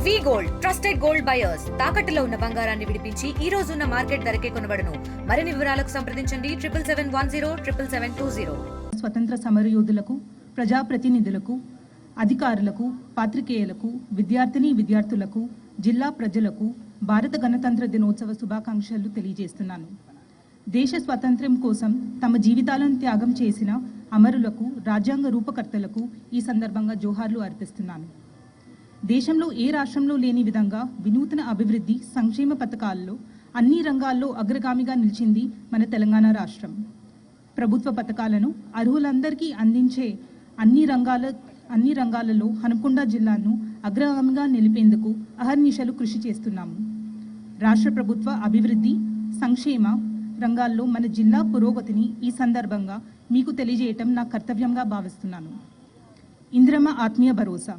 వి gold trusted gold buyers తాకట్టులో ఉన్న బంగారాన్ని విడిపించి ఈ రోజు ఉన్న మార్కెట్ ధరకే కొనబడును. మరిన్ని వివరాలకు సంప్రదించండి 7771077720. స్వతంత్ర సమరయోధులకు, ప్రజాప్రతినిధులకు, అధికారులకు, పాత్రికేయులకు, విద్యార్థులకు, జిల్లా ప్రజలకు భారత గణతంత్ర దినోత్సవ శుభాకాంక్షలు తెలియజేస్తున్నాను. దేశ స్వాతంత్ర్యం కోసం తమ జీవితాలను త్యాగం చేసిన అమరులకు, రాజ్యాంగ రూపకర్తలకు ఈ సందర్భంగా జోహార్లు అర్పిస్తున్నాను. దేశంలో ఏ రాష్ట్రంలో లేని విధంగా వినూత్న అభివృద్ధి, సంక్షేమ పథకాల్లో అన్ని రంగాల్లో అగ్రగామిగా నిలిచింది మన తెలంగాణ రాష్ట్రం. ప్రభుత్వ పథకాలను అర్హులందరికీ అందించే అన్ని రంగాలలో హనుమకొండ జిల్లాను అగ్రగామిగా నిలిపేందుకు అహర్నిశలు కృషి చేస్తున్నాము. రాష్ట్ర ప్రభుత్వ అభివృద్ధి, సంక్షేమ రంగాల్లో మన జిల్లా పురోగతిని ఈ సందర్భంగా మీకు తెలియజేయటం నా కర్తవ్యంగా భావిస్తున్నాను. ఇందిరమ్మ ఆత్మీయ భరోసా.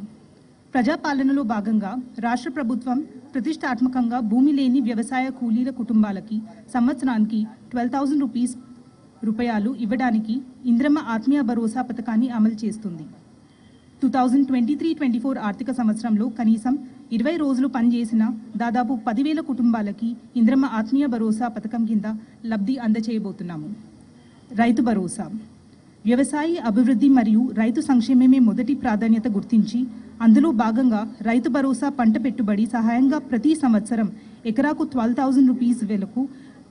ప్రజాపాలనలో భాగంగా రాష్ట్ర ప్రభుత్వం ప్రతిష్టాత్మకంగా భూమి లేని వ్యవసాయ కూలీల కుటుంబాలకి సంవత్సరానికి 12,000 రూపాయలు ఇవ్వడానికి ఇందిరమ్మ ఆత్మీయ భరోసా పథకాన్ని అమలు చేస్తుంది. 2023-24 ఆర్థిక సంవత్సరంలో కనీసం 20 రోజులు పనిచేసిన దాదాపు 10,000 కుటుంబాలకి ఇందిరమ్మ ఆత్మీయ భరోసా పథకం కింద లబ్ధి అందచేయబోతున్నాము. రైతు భరోసా. వ్యవసాయ అభివృద్ధి మరియు రైతు సంక్షేమమే మొదటి ప్రాధాన్యత గుర్తించి అందులో భాగంగా రైతు భరోసా పంట పెట్టుబడి సహాయంగా ప్రతి సంవత్సరం ఎకరాకు 12,000 వేలకు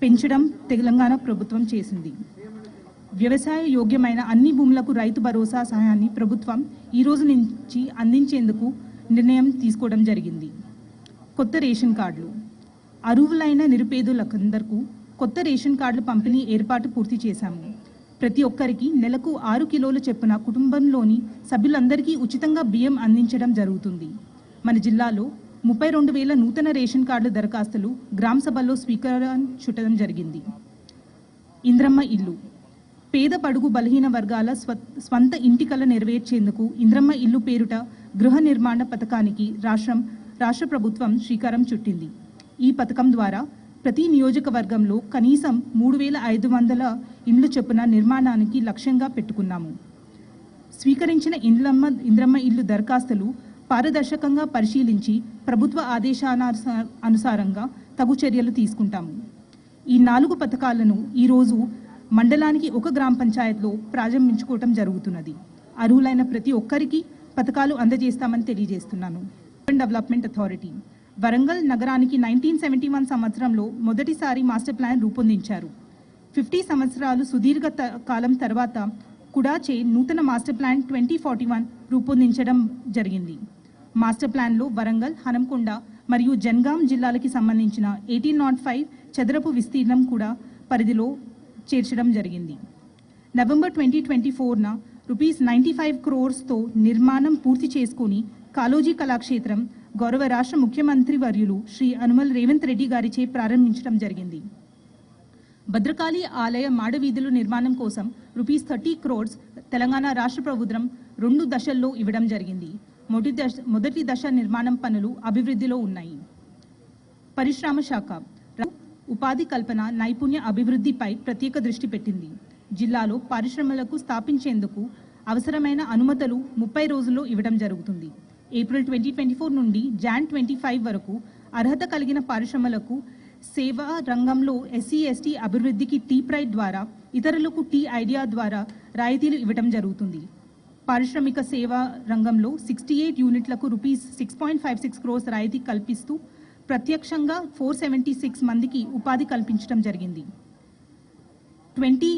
పెంచడం తెలంగాణ ప్రభుత్వం చేసింది. వ్యవసాయ యోగ్యమైన అన్ని భూములకు రైతు భరోసా సహాయాన్ని ప్రభుత్వం ఈ రోజు నుంచి అందించేందుకు నిర్ణయం తీసుకోవడం జరిగింది. కొత్త రేషన్ కార్డులు. అర్హులైన నిరుపేదలందరికీ కొత్త రేషన్ కార్డుల పంపిణీ ఏర్పాటు పూర్తి చేశాము. ప్రతి ఒక్కరికి నెలకు 6 కిలోల చొప్పున కుటుంబంలోని సభ్యులందరికీ ఉచితంగా బియ్యం అందించడం జరుగుతుంది. మన జిల్లాలో 32,000 నూతన రేషన్ కార్డుల దరఖాస్తులు గ్రామ సభల్లో స్వీకారం చుట్టడం జరిగింది. ఇంద్రమ్మ ఇల్లు. పేద పడుగు బలహీన వర్గాల స్వంత ఇంటి కల నెరవేర్చేందుకు ఇంద్రమ్మ ఇల్లు పేరుట గృహ నిర్మాణ పథకానికి రాష్ట్ర ప్రభుత్వం శ్రీకారం చుట్టింది. ఈ పథకం ద్వారా ప్రతి నియోజకవర్గంలో కనీసం 3,500 ఇండ్లు చొప్పున నిర్మాణానికి లక్ష్యంగా పెట్టుకున్నాము. స్వీకరించిన ఇంద్రమ్మ ఇల్లు దరఖాస్తులు పారదర్శకంగా పరిశీలించి ప్రభుత్వ ఆదేశానుసారంగా తగు చర్యలు తీసుకుంటాము. ఈ 4 పథకాలను ఈరోజు మండలానికి ఒక గ్రామ పంచాయత్లో ప్రారంభించుకోవటం జరుగుతున్నది. అర్హులైన ప్రతి ఒక్కరికి పథకాలు అందజేస్తామని తెలియజేస్తున్నాను. Development authority. వరంగల్ నగరానికి 1971 సంవత్సరంలో మొదటిసారి మాస్టర్ ప్లాన్ రూపొందించారు. 50 సంవత్సరాలు సుదీర్ఘ కాలం తర్వాత కుడాచే నూతన మాస్టర్ ప్లాన్ 2041 రూపొందించడం జరిగింది. మాస్టర్ ప్లాన్లో వరంగల్, హనుమకొండ మరియు జనగాం జిల్లాలకి సంబంధించిన 1805 చదరపు విస్తీర్ణం కూడా పరిధిలో చేర్చడం జరిగింది. నవంబర్ 2024న ₹95 crores నిర్మాణం పూర్తి చేసుకుని కాళోజీ కళాక్షేత్రం గౌరవ రాష్ట్ర ముఖ్యమంత్రి వర్యులు శ్రీ అనుమల్ రేవంత్ రెడ్డి గారిచే ప్రారంభించడం జరిగింది. భద్రకాళి ఆలయ మాడవీధుల నిర్మాణం కోసం ₹30 crores తెలంగాణ రాష్ట్ర ప్రభుత్వం 2 దశల్లో ఇవ్వడం జరిగింది. మొదటి దశ నిర్మాణం పనులు అభివృద్ధిలో ఉన్నాయి. పరిశ్రమ శాఖ ఉపాధి కల్పన, నైపుణ్య అభివృద్ధిపై ప్రత్యేక దృష్టి పెట్టింది. జిల్లాలో పరిశ్రమలకు స్థాపించేందుకు అవసరమైన అనుమతులు 30 రోజుల్లో ఇవ్వడం జరుగుతుంది. ఏప్రిల్ 2024 నుండి జాన్ 25 వరకు అర్హత కలిగిన పరిశ్రమలకు సేవా రంగంలో SC/ST అభివృద్ధికి టీ ప్రైడ్ ద్వారా, ఇతరులకు టీ ఐడియా ద్వారా రాయితీలు ఇవ్వడం జరుగుతుంది. పారిశ్రామిక సేవా రంగంలో 68 యూనిట్లకు ₹6.56 crores రాయితీ కల్పిస్తూ ప్రత్యక్షంగా 476 మందికి ఉపాధి కల్పించడం జరిగింది. 20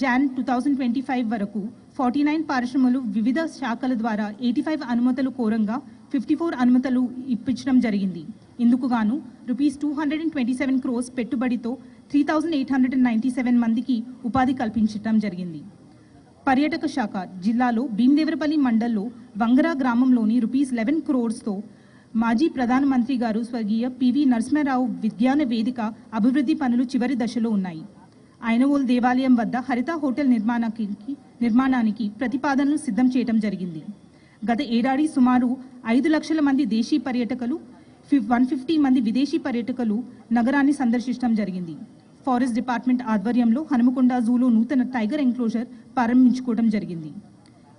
జాన్ 2025 వరకు 49 పరిశ్రమలు వివిధ శాఖల ద్వారా 85 అనుమతులు కోరంగా 54 అనుమతులు ఇప్పించడం జరిగింది. ఇందుకు గాను ₹227 crores పెట్టుబడితో 3,897 మందికి ఉపాధి కల్పించడం జరిగింది. పర్యాటక శాఖ జిల్లాలో భీమదేవరపల్లి మండల్లో వంగరా గ్రామంలోని ₹11 crores మాజీ ప్రధానమంత్రి గారు స్వర్గీయ PV నరసింహారావు విజ్ఞాన వేదిక అభివృద్ధి పనులు చివరి దశలో ఉన్నాయి. ఐనవోల్ దేవాలయం వద్ద హరిత హోటల్ నిర్మాణానికి ప్రతిపాదనలు సిద్ధం చేయడం జరిగింది. గత ఏడాది సుమారు 5 లక్షల మంది దేశీ పర్యాటకులు, 150 మంది విదేశీ పర్యాటకులు నగరాన్ని సందర్శించడం జరిగింది. ఫారెస్ట్ డిపార్ట్మెంట్ ఆధ్వర్యంలో హనుమకొండ జూలో నూతన టైగర్ ఎంక్లోజర్ ప్రారంభించుకోవడం జరిగింది.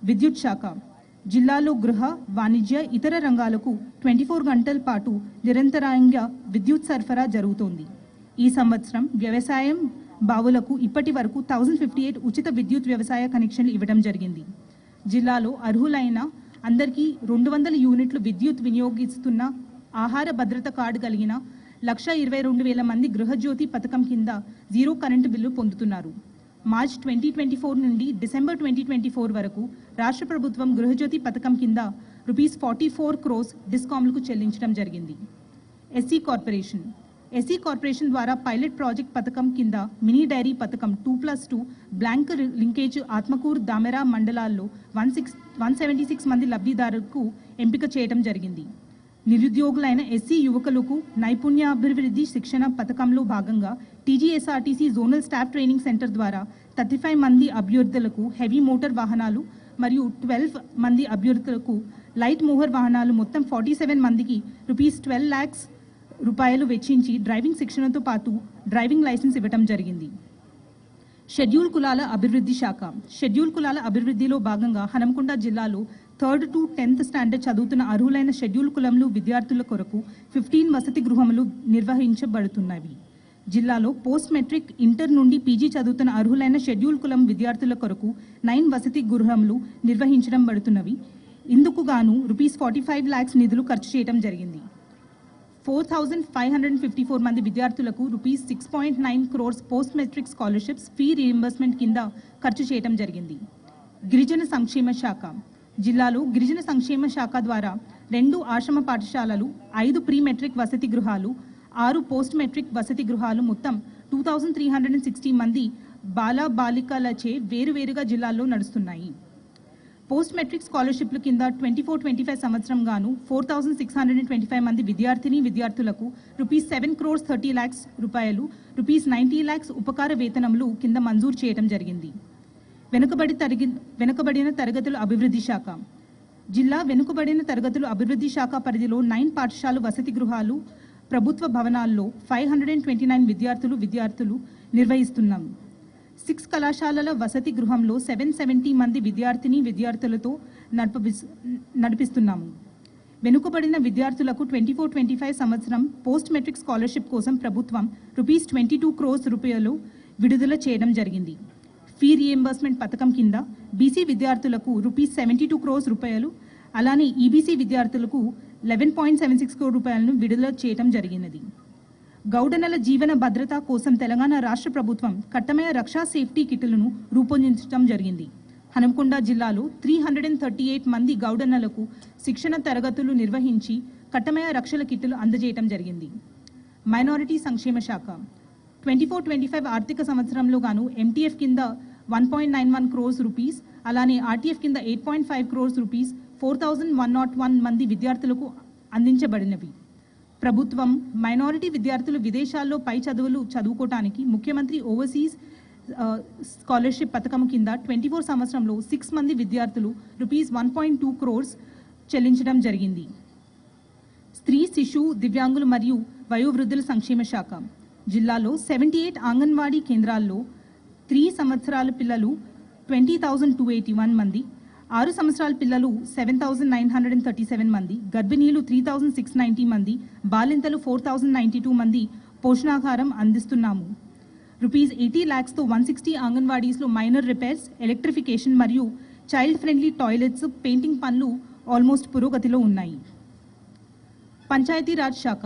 విద్యుత్ శాఖ జిల్లాలో గృహ, వాణిజ్య, ఇతర రంగాలకు 24 గంటల పాటు నిరంతరాయంగా విద్యుత్ సరఫరా జరుగుతోంది. ఈ సంవత్సరం వ్యవసాయం బావులకు ఇప్పటి వరకు 1058 ఉచిత విద్యుత్ వ్యవసాయ కనెక్షన్లు ఇవ్వడం జరిగింది. జిల్లాలో అర్హులైన అందరికీ 200 యూనిట్లు విద్యుత్ వినియోగిస్తున్న ఆహార భద్రత కార్డు కలిగిన 122,000 మంది గృహజ్యోతి పథకం కింద జీరో కరెంటు బిల్లు పొందుతున్నారు. మార్చ్ 2024 నుండి డిసెంబర్ 2024 వరకు రాష్ట్ర ప్రభుత్వం గృహజ్యోతి పథకం కింద ₹44 crores డిస్కామ్లకు చెల్లించడం జరిగింది. ఎస్సీ కార్పొరేషన్ ద్వారా పైలట్ ప్రాజెక్ట్ పథకం కింద మినీ డైరీ పథకం 2+2 బ్లాంక్ లింకేజ్ ఆత్మకూరు దామెరా మండలాల్లో 176 మంది లబ్ధిదారులకు ఎంపిక చేయడం జరిగింది. నిరుద్యోగులైన ఎస్సీ యువకులకు నైపుణ్యాభివృద్ధి శిక్షణ పథకంలో భాగంగా TGSRTC zonal staff training centre ద్వారా 35 మంది అభ్యర్థులకు హెవీ మోటార్ వాహనాలు మరియు 12 మంది అభ్యర్థులకు లైట్ మోటార్ వాహనాలు మొత్తం 47 మందికి ₹12 lakhs వెచ్చించి డ్రైవింగ్ శిక్షణతో పాటు డ్రైవింగ్ లైసెన్స్ ఇవ్వడం జరిగింది. షెడ్యూల్ కులాల అభివృద్ధిలో భాగంగా హనంకొండ జిల్లాలో 3rd to 10th స్టాండర్డ్ చదువుతున్న అర్హులైన షెడ్యూల్ కులంలో విద్యార్థుల కొరకు 15 వసతి గృహములు నిర్వహించబడుతున్నవి. జిల్లాలో పోస్ట్ మెట్రిక్, ఇంటర్ నుండి పీజీ చదువుతున్న అర్హులైన షెడ్యూల్ కులం విద్యార్థుల కొరకు 9 వసతి గృహములు నిర్వహించడం పడుతున్నవి. ఇందుకు గాను ₹45 lakhs నిధులు ఖర్చు చేయడం జరిగింది. 4,554 మంది విద్యార్థులకు ₹6.9 crores post matric scholarships fee reimbursement కింద ఖర్చు చేయడం జరిగింది. గిరిజన సంక్షేమ శాఖ జిల్లాలో గిరిజన సంక్షేమ శాఖ ద్వారా 2 ఆశ్రమ పాఠశాలలు, 5 ప్రీ మెట్రిక్ వసతి గృహాలు, 6 పోస్ట్ మెట్రిక్ వసతి గృహాలు మొత్తం 2,360 మంది బాలికలచే వేరువేరుగా జిల్లాల్లో నడుస్తున్నాయి. పోస్ట్ మెట్రిక్ స్కాలర్షిప్ల కింద 24-25 సంవత్సరం గాను 4,625 మంది విద్యార్థులకు ₹7 crores 30 lakhs, ₹90 lakhs ఉపకార వేతనములు కింద మంజూరు చేయడం జరిగింది. వెనుకబడిన తరగతుల అభివృద్ధి శాఖ జిల్లా వెనుకబడిన తరగతుల అభివృద్ధి శాఖ పరిధిలో 9 పాఠశాల వసతి గృహాలు, ప్రభుత్వ భవనాల్లో 529 విద్యార్థులు నిర్వహిస్తున్నాము. 6 కళాశాలల వసతి గృహంలో 770 మంది విద్యార్థులతో నడిపిస్తున్నాము. వెనుకబడిన విద్యార్థులకు 24-25 సంవత్సరం పోస్ట్ మెట్రిక్ స్కాలర్షిప్ కోసం ప్రభుత్వం ₹22 crores విడుదల చేయడం జరిగింది. ఫీ రీయింబర్స్మెంట్ పథకం కింద బీసీ విద్యార్థులకు ₹72 crores, అలానే ఈబీసీ విద్యార్థులకు ₹11.76 crores విడుదల చేయడం జరిగినది. గౌడనల జీవన భద్రత కోసం తెలంగాణ రాష్ట్ర ప్రభుత్వం కట్టమయ రక్షా సేఫ్టీ కిట్లను రూపొందించడం జరిగింది. హనంకొండ జిల్లాలో 338 మంది గౌడనలకు శిక్షణ తరగతులు నిర్వహించి కట్టమయ రక్షల కిట్లు అందజేయడం జరిగింది. మైనారిటీ సంక్షేమ శాఖ 24-25 ఆర్థిక సంవత్సరంలో గాను ఎంటీఎఫ్ కింద ₹1.91 crores, అలానే ఆర్టీఎఫ్ కింద ₹8.5 crores 4,101 మంది విద్యార్థులకు అందించబడినవి. ప్రభుత్వం మైనారిటీ విద్యార్థులు విదేశాల్లో పై చదువులు చదువుకోవటానికి ముఖ్యమంత్రి ఓవర్సీస్ స్కాలర్షిప్ పథకం కింద 24 సంవత్సరంలో 6 మంది విద్యార్థులు ₹1.2 crores చెల్లించడం జరిగింది. స్త్రీ, శిశు, దివ్యాంగులు మరియు వయోవృద్ధుల సంక్షేమ శాఖ జిల్లాలో 78 అంగన్వాడీ కేంద్రాల్లో 3 సంవత్సరాల పిల్లలు 20,281 మంది, 6 సంవత్సరాల పిల్లలు 7,937 మంది, గర్భిణీలు 3,690 మంది, బాలింతలు 4,092 మంది పోషణాహారం అందిస్తున్నాము. ₹80 lakhs 160 అంగన్వాడీస్లో మైనర్ రిపేర్స్, ఎలక్ట్రిఫికేషన్ మరియు చైల్డ్ ఫ్రెండ్లీ టాయిలెట్స్, పెయింటింగ్ పనులు ఆల్మోస్ట్ పురోగతిలో ఉన్నాయి. పంచాయతీరాజ్ శాఖ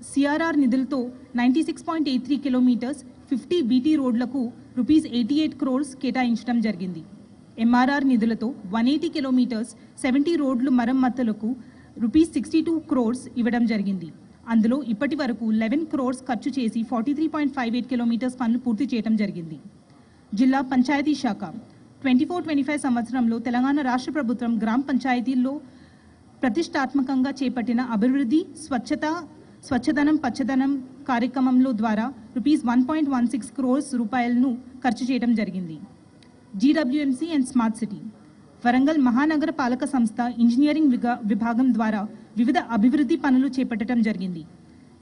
సిఆర్ఆర్ నిధులతో 96.83 కిలోమీటర్స్ 50 బీటీ రోడ్లకు ₹88 crores కేటాయించడం జరిగింది. ఎంఆర్ఆర్ నిధులతో 180 కిలోమీటర్స్ 70 రోడ్లు మరమ్మతులకు ₹62 crores ఇవ్వడం జరిగింది. అందులో ఇప్పటి వరకు 11 crores ఖర్చు చేసి 43.58 కిలోమీటర్స్ పనులు పూర్తి చేయడం జరిగింది. జిల్లా పంచాయతీ శాఖ 24-25 సంవత్సరంలో తెలంగాణ రాష్ట్ర ప్రభుత్వం గ్రామ పంచాయతీల్లో ప్రతిష్టాత్మకంగా చేపట్టిన అభివృద్ధి, స్వచ్ఛదనం పచ్చదనం కార్యక్రమంలో ద్వారా ₹1.16 crores ఖర్చు చేయడం జరిగింది. GWMC and smart city Warangal మహానగర పాలక సంస్థ ఇంజనీరింగ్ విభాగం ద్వారా వివిధ అభివృద్ధి పనులు చేపట్టడం జరిగింది.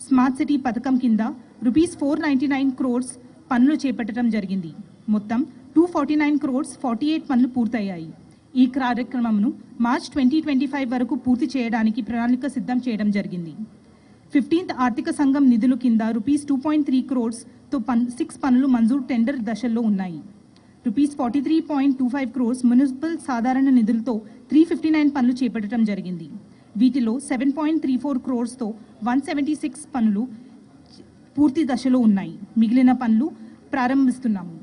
స్మార్ట్ సిటీ పథకం కింద ₹499 crores పనులు చేపట్టడం జరిగింది. మొత్తం 249 crores 48 పనులు పూర్తయ్యాయి. ఈ కార్యక్రమంను మార్చ్ 2025 వరకు పూర్తి చేయడానికి ప్రణాళిక సిద్ధం చేయడం జరిగింది. 15th ఆర్థిక సంఘం నిధుల కింద రూపీస్ 2.3 crores-తో 6 పనులు మంజూరు టెండర్ దశల్లో ఉన్నాయి. రూపీస్ 43.25 crores మున్సిపల్ సాధారణ నిధులతో 359 పనులు చేపట్టడం జరిగింది. వీటిలో 7.34 crores-తో 176 పనులు పూర్తి దశలో ఉన్నాయి. మిగిలిన పనులు ప్రారంభిస్తున్నాము.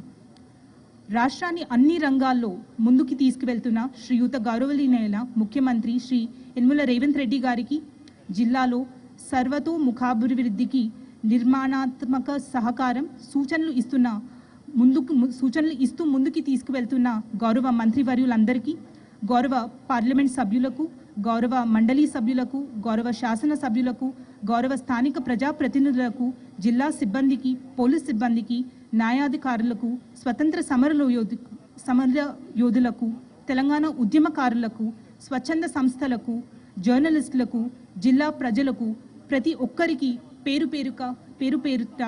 రాష్ట్రాన్ని అన్ని రంగాల్లో ముందుకు తీసుకువెళ్తున్న శ్రీయుత గౌరవనీయులైన ముఖ్యమంత్రి శ్రీ యనమల రేవంత్ రెడ్డి గారికి, జిల్లాలో సర్వతోముఖాభివృద్ధికి నిర్మాణాత్మక సహకారం సూచనలు ఇస్తూ ముందుకు తీసుకువెళ్తున్న గౌరవ మంత్రివర్యులందరికీ, గౌరవ పార్లమెంట్ సభ్యులకు, గౌరవ మండలి సభ్యులకు, గౌరవ శాసన సభ్యులకు, గౌరవ స్థానిక ప్రజాప్రతినిధులకు, జిల్లా సిబ్బందికి, పోలీస్ సిబ్బందికి, న్యాయాధికారులకు, స్వతంత్ర సమర యోధులకు, తెలంగాణ ఉద్యమకారులకు, స్వచ్ఛంద సంస్థలకు, జర్నలిస్టులకు, జిల్లా ప్రజలకు, ప్రతి ఒక్కరికి పేరు పేరుట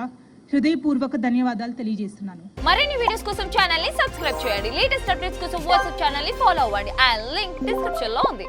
హృదయపూర్వక ధన్యవాదాలు తెలియజేస్తున్నాను. మరిన్ని వీడియోస్ కోసం ఛానల్ ని సబ్స్క్రైబ్ చేయండి. లేటెస్ట్ అప్డేట్స్ కోసం వాట్సాప్ ఛానల్ ని ఫాలో అవ్వండి. ఆ లింక్ డిస్క్రిప్షన్ లో ఉంది.